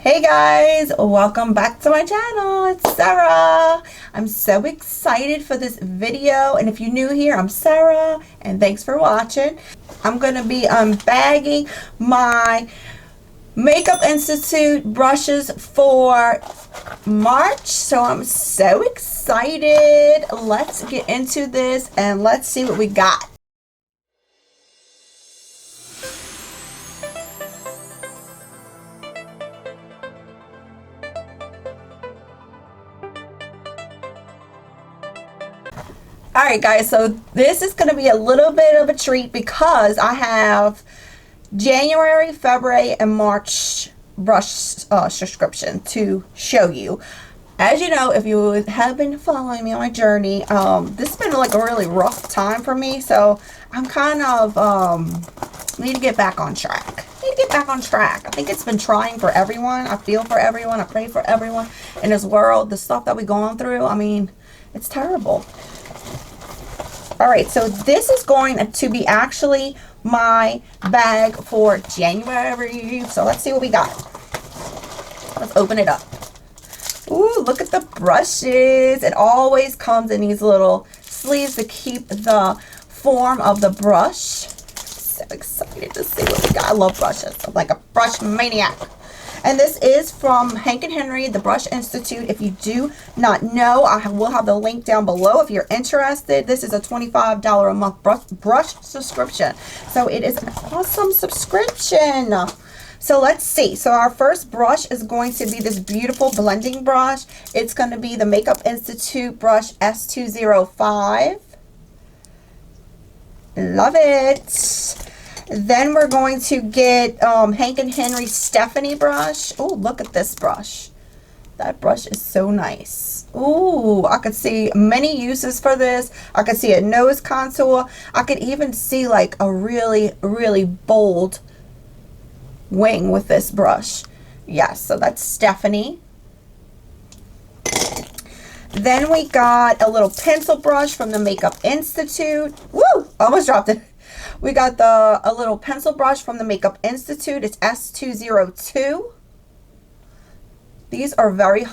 Hey guys, welcome back to my channel. It's Sarah. I'm so excited for this video, and if you're new here, I'm Sarah and thanks for watching. I'm gonna be unbagging my Makeup Institute brushes for March, so I'm so excited. Let's get into this and let's see what we got. Alright guys, so this is going to be a little bit of a treat because I have January, February, and March brush subscription to show you. As you know, if you have been following me on my journey, this has been like a really rough time for me, so I'm kind of need to get back on track. I think it's been trying for everyone. I feel for everyone. I pray for everyone in this world. The stuff that we're going through, I mean, it's terrible. Alright, so this is going to be actually my bag for January. So let's see what we got. Let's open it up. Ooh, look at the brushes. It always comes in these little sleeves to keep the form of the brush. So excited to see what we got. I love brushes. I'm like a brush maniac. And this is from Hank & Henry, the Brush Institute. If you do not know, I will have the link down below if you're interested. This is a $25 a month brush subscription. So it is an awesome subscription. So let's see. So our first brush is going to be this beautiful blending brush. It's going to be the Makeup Institute brush S205. Love it. Then we're going to get Hank & Henry Stephanie brush. Oh, look at this brush. That brush is so nice. Ooh, I could see many uses for this. I could see a nose contour. I could even see like a really, really bold wing with this brush. Yes, so that's Stephanie. Then we got a little pencil brush from the Makeup Institute. Woo! Almost dropped it. We got a little pencil brush from the Makeup Institute. It's S202. These are very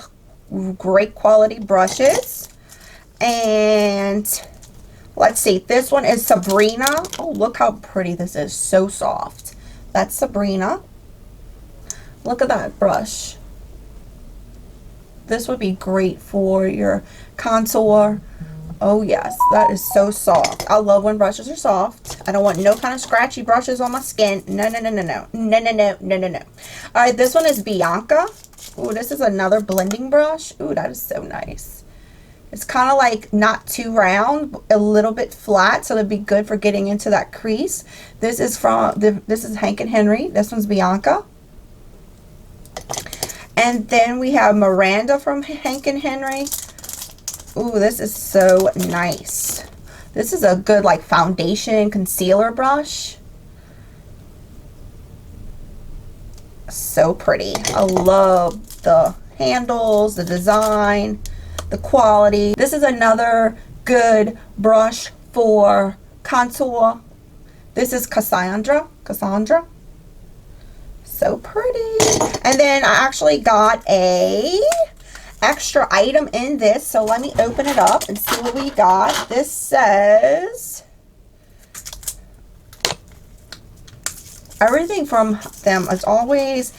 great quality brushes. And let's see. This one is Sabrina. Oh, look how pretty this is. So soft. That's Sabrina. Look at that brush. This would be great for your contour. Oh yes, that is so soft. I love when brushes are soft. I don't want no kind of scratchy brushes on my skin. No, no, no, no, no. No, no, no, no, no, no. Alright, this one is Bianca. Ooh, this is another blending brush. Ooh, that is so nice. It's kind of like not too round, a little bit flat, so it'd be good for getting into that crease. This is from this is Hank & Henry. This one's Bianca. And then we have Miranda from Hank & Henry. Ooh, this is so nice. This is a good like foundation concealer brush. So pretty. I love the handles, the design, the quality. This is another good brush for contour. This is Cassandra. So pretty. And then I actually got a extra item in this, so let me open it up and see what we got. This says everything from them is always,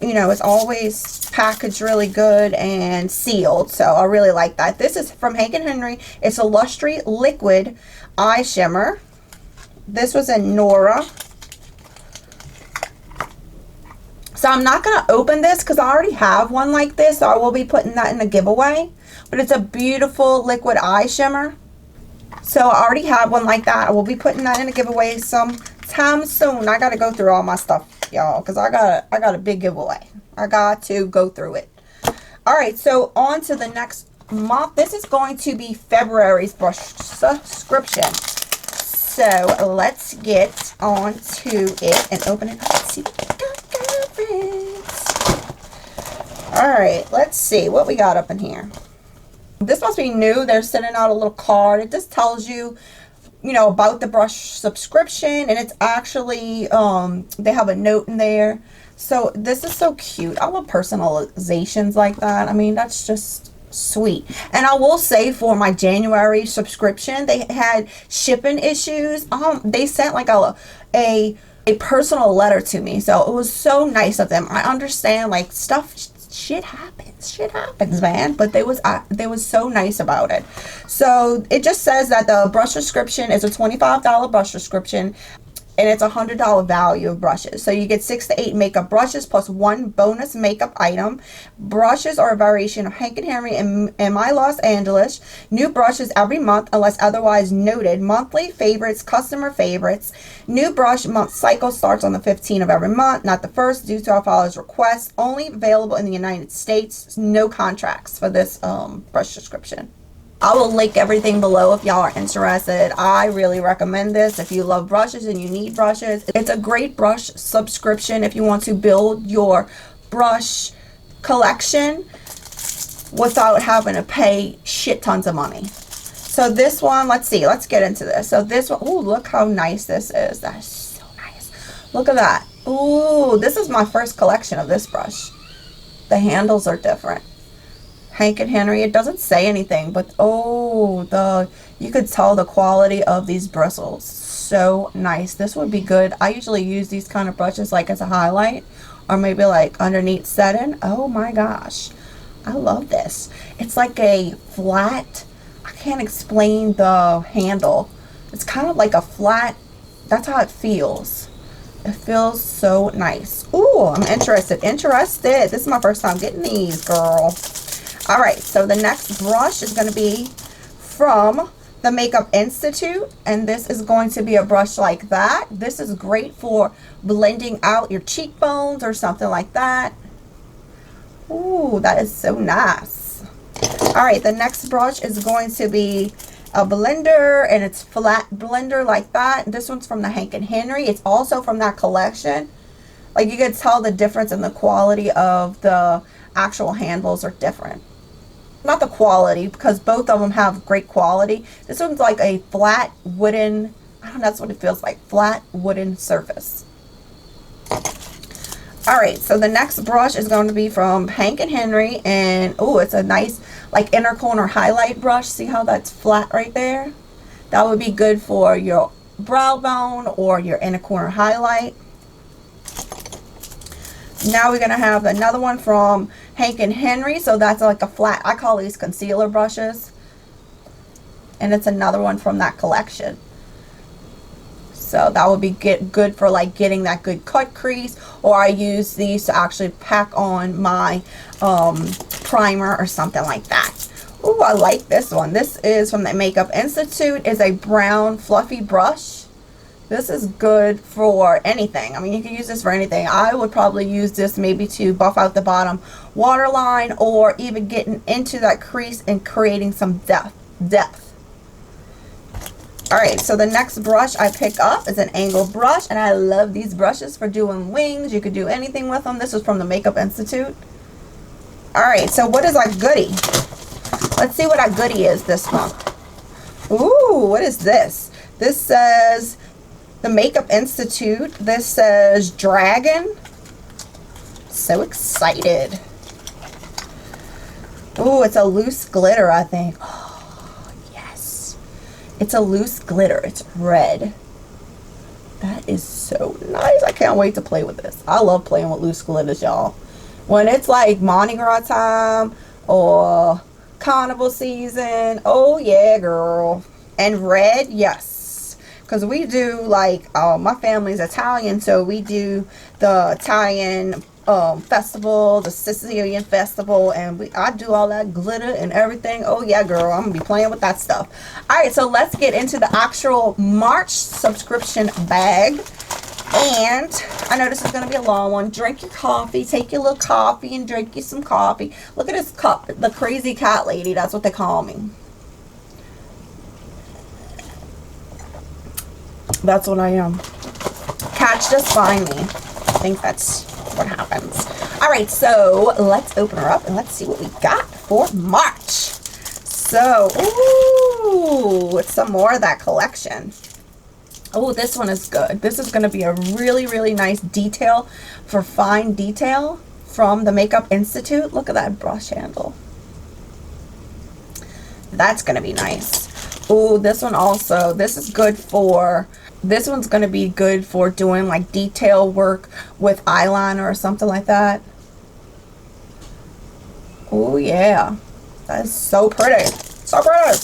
you know, it's always packaged really good and sealed, so I really like that. This is from Hank & Henry. It's a Lustry liquid eye shimmer. This was in Nora. So I'm not going to open this because I already have one like this, so I will be putting that in a giveaway. But it's a beautiful liquid eye shimmer. So I already have one like that. I will be putting that in a giveaway sometime soon. I got to go through all my stuff, y'all, because I got a big giveaway. I got to go through it. All right, so on to the next month. This is going to be February's brush subscription. So let's get on to it and open it up and see what we got. Alright, let's see what we got up in here. This must be new. They're sending out a little card. It just tells you, you know, about the brush subscription, and it's actually they have a note in there So this is so cute. I love personalizations like that. I mean, that's just sweet. And I will say, for my January subscription, they had shipping issues. They sent like a personal letter to me, so it was so nice of them. I understand, like, shit happens, man, but they was so nice about it. So it just says that the brush subscription is a $25 brush subscription, and it's $100 value of brushes. So you get 6 to 8 makeup brushes plus 1 bonus makeup item. Brushes are a variation of Hank and Henry and My Los Angeles. New brushes every month unless otherwise noted. Monthly favorites, customer favorites. New brush month cycle starts on the 15th of every month, not the 1st, due to our followers' request. Only available in the United States. No contracts for this brush subscription. I will link everything below if y'all are interested. I really recommend this if you love brushes and you need brushes. It's a great brush subscription if you want to build your brush collection without having to pay shit tons of money. So this one, let's see, let's get into this. So this one, ooh, look how nice this is. That's so nice. Look at that. Ooh, this is my first collection of this brush. The handles are different. Hank and Henry, it doesn't say anything, but oh, you could tell the quality of these bristles. So nice. This would be good. I usually use these kind of brushes like as a highlight or maybe like underneath setting. Oh my gosh, I love this. It's like a flat, I can't explain the handle. It's kind of like a flat, that's how it feels. It feels so nice. Ooh, I'm interested. This is my first time getting these, girl. All right, so the next brush is going to be from the Makeup Institute, and this is going to be a brush like that. This is great for blending out your cheekbones or something like that. Ooh, that is so nice. All right, the next brush is going to be a blender, and it's flat blender like that. This one's from the Hank and Henry. It's also from that collection. Like, you can tell the difference in the quality of the actual handles are different. Not the quality, because both of them have great quality. This one's like a flat wooden, I don't know, that's what it feels like, flat wooden surface. All right, so the next brush is going to be from Hank and Henry, and oh, it's a nice like inner corner highlight brush. See how that's flat right there? That would be good for your brow bone or your inner corner highlight. Now we're going to have another one from Hank and Henry. So that's like a flat, I call these concealer brushes. And it's another one from that collection. So that would be good for like getting that good cut crease. Or I use these to actually pack on my primer or something like that. Ooh, I like this one. This is from the Makeup Institute. It's a brown fluffy brush. This is good for anything. I mean, you can use this for anything. I would probably use this maybe to buff out the bottom waterline or even getting into that crease and creating some depth. All right, so the next brush I pick up is an angled brush, and I love these brushes for doing wings. You could do anything with them. This is from the Makeup Institute. All right, so what is our goodie? Let's see what our goodie is this month. Ooh, what is this? This says the Makeup Institute. This says Dragon. So excited. Ooh, it's a loose glitter, I think. Oh, yes. It's a loose glitter. It's red. That is so nice. I can't wait to play with this. I love playing with loose glitters, y'all. When it's like Mardi Gras time or carnival season, oh yeah, girl. And red, yes. Because we do like, my family's Italian, so we do the Italian festival, the Sicilian festival, and I do all that glitter and everything. Oh yeah, girl, I'm gonna be playing with that stuff. All right, so let's get into the actual March subscription bag. And I know this is going to be a long one. Drink your coffee. Take your little coffee and drink you some coffee. Look at this cup. The crazy cat lady. That's what they call me. That's what I am. Cats just find me. I think that's what happens. All right, so let's open her up and let's see what we got for March. So, ooh, it's some more of that collection. Oh, this one is good. This is going to be a really, really nice detail for fine detail from the Makeup Institute. Look at that brush handle. That's going to be nice. Oh, this one also, this is good for, this one's going to be good for doing like detail work with eyeliner or something like that. Oh yeah, that is so pretty, so pretty.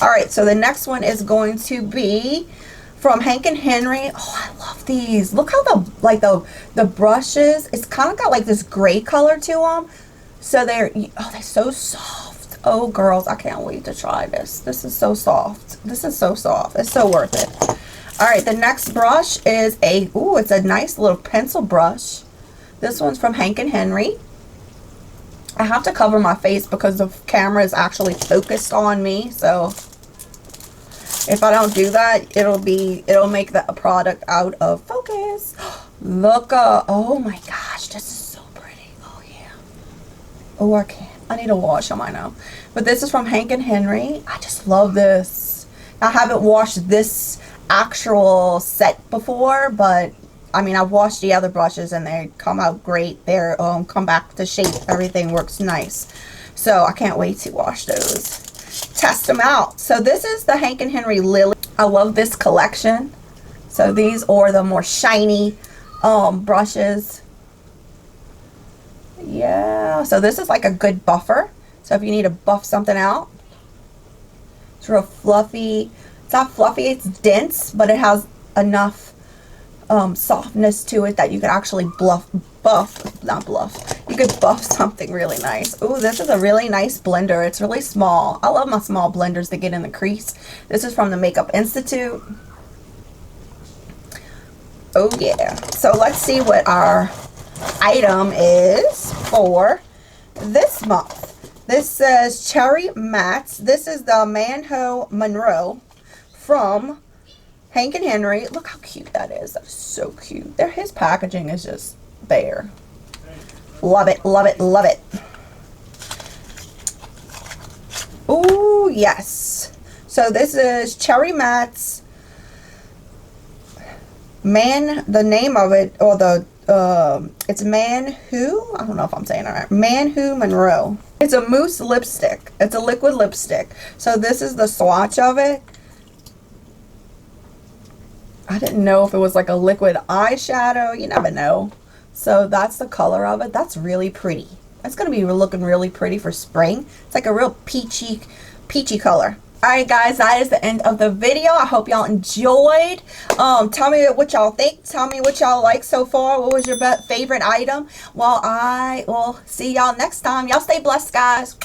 All right, so the next one is going to be from Hank and Henry. Oh, I love these. Look how the brushes, it's kind of got like this gray color to them. So they're so soft. Oh, girls, I can't wait to try this. This is so soft. This is so soft. It's so worth it. All right, the next brush is it's a nice little pencil brush. This one's from Hank and Henry. I have to cover my face because the camera is actually focused on me. So if I don't do that, it'll make the product out of focus. Look, oh my gosh, this is so pretty. Oh yeah. Oh, I need to wash them, I know. But this is from Hank and Henry. I just love this. I haven't washed this actual set before, but I mean, I've washed the other brushes and they come out great. They're come back to shape. Everything works nice. So I can't wait to wash those. Test them out. So this is the Hank and Henry Lily. I love this collection. So these are the more shiny brushes. Yeah, so this is like a good buffer. So if you need to buff something out, it's real fluffy. It's not fluffy, it's dense, but it has enough softness to it that you could actually you could buff something really nice. Oh, this is a really nice blender. It's really small. I love my small blenders that get in the crease. This is from the Makeup Institute. Oh yeah. So let's see what our item is for this month. This says Cherry Mattes. This is the Manho Monroe from Hank and Henry. Look how cute that is. That is so cute. His packaging is just there. Love it, love it, love it. Oh yes. So this is Cherry Mattes. The name of it, or it's Manho. I don't know if I'm saying it right. Manho Monroe. It's a mousse lipstick. It's a liquid lipstick. So this is the swatch of it. I didn't know if it was like a liquid eyeshadow. You never know. So that's the color of it. That's really pretty. That's going to be looking really pretty for spring. It's like a real peachy color. Alright guys, that is the end of the video. I hope y'all enjoyed. Tell me what y'all think. Tell me what y'all like so far. What was your favorite item? Well, I will see y'all next time. Y'all stay blessed, guys.